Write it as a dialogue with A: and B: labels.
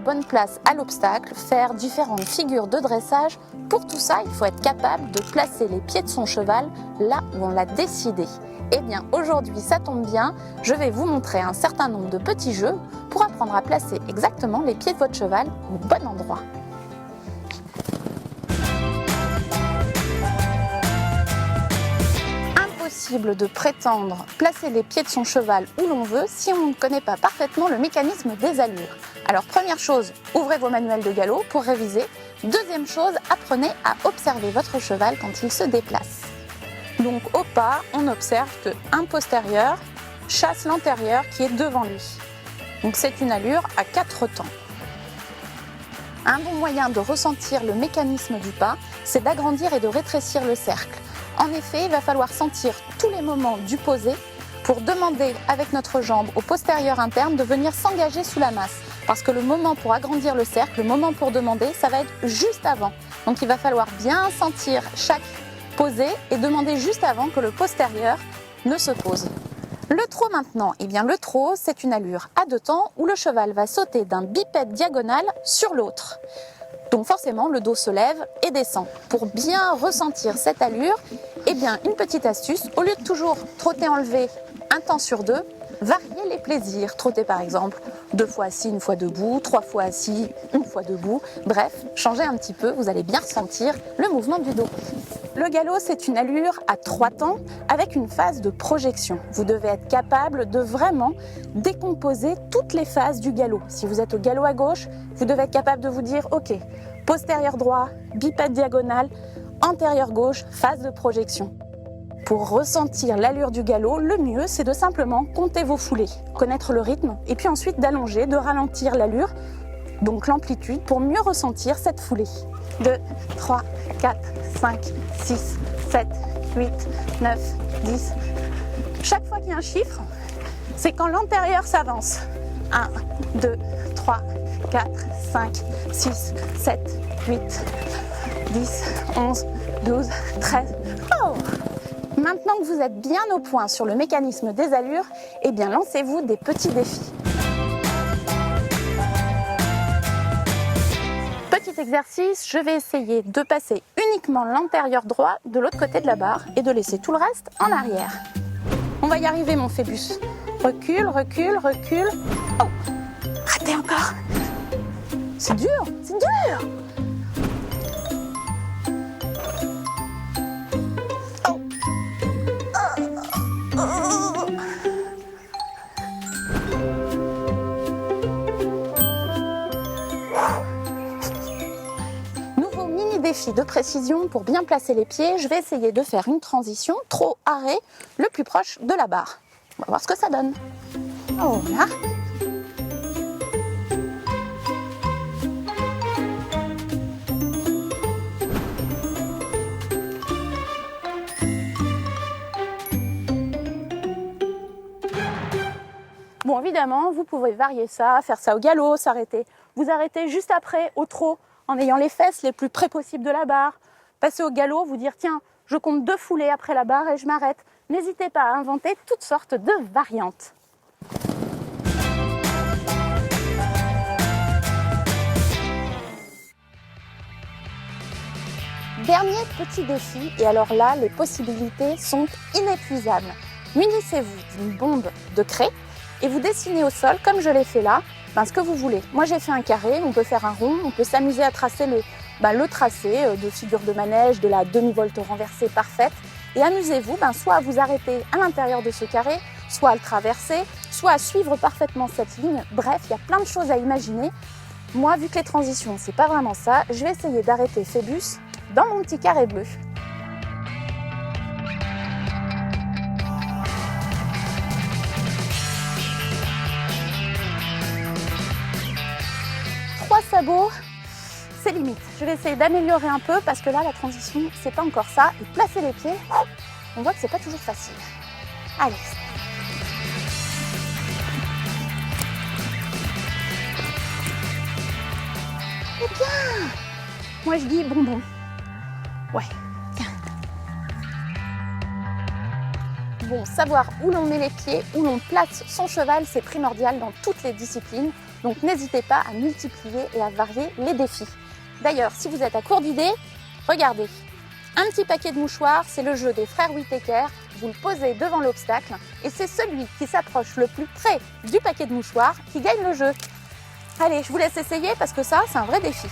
A: bonne place à l'obstacle, faire différentes figures de dressage. Pour tout ça, il faut être capable de placer les pieds de son cheval là où on l'a décidé. Eh bien, aujourd'hui, ça tombe bien, je vais vous montrer un certain nombre de petits jeux pour apprendre à placer exactement les pieds de votre cheval au bon endroit. Impossible de prétendre placer les pieds de son cheval où l'on veut si on ne connaît pas parfaitement le mécanisme des allures. Alors, première chose, ouvrez vos manuels de galop pour réviser. Deuxième chose, apprenez à observer votre cheval quand il se déplace. Donc au pas, on observe qu'un postérieur chasse l'antérieur qui est devant lui. Donc c'est une allure à 4 temps. Un bon moyen de ressentir le mécanisme du pas, c'est d'agrandir et de rétrécir le cercle. En effet, il va falloir sentir tous les moments du posé pour demander avec notre jambe au postérieur interne de venir s'engager sous la masse. Parce que le moment pour agrandir le cercle, le moment pour demander, ça va être juste avant. Donc il va falloir bien sentir chaque posé et demander juste avant que le postérieur ne se pose. Le trot maintenant, eh bien le trot c'est une allure à 2 temps où le cheval va sauter d'un bipède diagonal sur l'autre. Donc forcément le dos se lève et descend. Pour bien ressentir cette allure, eh bien une petite astuce, au lieu de toujours trotter enlevé un temps sur 2, variez les plaisirs. Trotter par exemple 2 fois assis, 1 fois debout, 3 fois assis, 1 fois debout. Bref, changez un petit peu, vous allez bien ressentir le mouvement du dos. Le galop, c'est une allure à 3 temps avec une phase de projection. Vous devez être capable de vraiment décomposer toutes les phases du galop. Si vous êtes au galop à gauche, vous devez être capable de vous dire « Ok, postérieur droit, bipède diagonal, antérieur gauche, phase de projection ». Pour ressentir l'allure du galop, le mieux, c'est de simplement compter vos foulées, connaître le rythme et puis ensuite d'allonger, de ralentir l'allure, donc l'amplitude, pour mieux ressentir cette foulée. 2, 3, 4, 5, 6, 7, 8, 9, 10. Chaque fois qu'il y a un chiffre, c'est quand l'antérieur s'avance. 1, 2, 3, 4, 5, 6, 7, 8, 10, 11, 12, 13. Oh! Maintenant que vous êtes bien au point sur le mécanisme des allures, eh bien lancez-vous des petits défis. Petit exercice, je vais essayer de passer uniquement l'antérieur droit de l'autre côté de la barre et de laisser tout le reste en arrière. On va y arriver mon Phébus. Recule, recule, recule. Oh, raté encore. C'est dur, c'est dur. Oh. Défi de précision pour bien placer les pieds, je vais essayer de faire une transition trot-arrêt le plus proche de la barre. On va voir ce que ça donne. Oh là. Bon, évidemment, vous pouvez varier ça, faire ça au galop, s'arrêter. Vous arrêtez juste après au trot, en ayant les fesses les plus près possible de la barre. Passez au galop, vous dire tiens, je compte 2 foulées après la barre et je m'arrête. N'hésitez pas à inventer toutes sortes de variantes. Dernier petit défi, et alors là, les possibilités sont inépuisables. Munissez-vous d'une bombe de craie et vous dessinez au sol, comme je l'ai fait là, ce que vous voulez. Moi j'ai fait un carré, on peut faire un rond, on peut s'amuser à tracer le tracé de figure de manège, de la demi-volte renversée parfaite. Et amusez-vous soit à vous arrêter à l'intérieur de ce carré, soit à le traverser, soit à suivre parfaitement cette ligne. Bref, il y a plein de choses à imaginer. Moi, vu que les transitions, c'est pas vraiment ça, je vais essayer d'arrêter Phébus dans mon petit carré bleu. Sabots, c'est limite. Je vais essayer d'améliorer un peu parce que là, la transition, c'est pas encore ça. Et placer les pieds, on voit que c'est pas toujours facile. Allez. Eh bien, moi je dis bonbon. Ouais. Bon, savoir où l'on met les pieds, où l'on place son cheval, c'est primordial dans toutes les disciplines. Donc n'hésitez pas à multiplier et à varier les défis. D'ailleurs, si vous êtes à court d'idées, regardez. Un petit paquet de mouchoirs, c'est le jeu des frères Whittaker. Vous le posez devant l'obstacle et c'est celui qui s'approche le plus près du paquet de mouchoirs qui gagne le jeu. Allez, je vous laisse essayer parce que ça, c'est un vrai défi.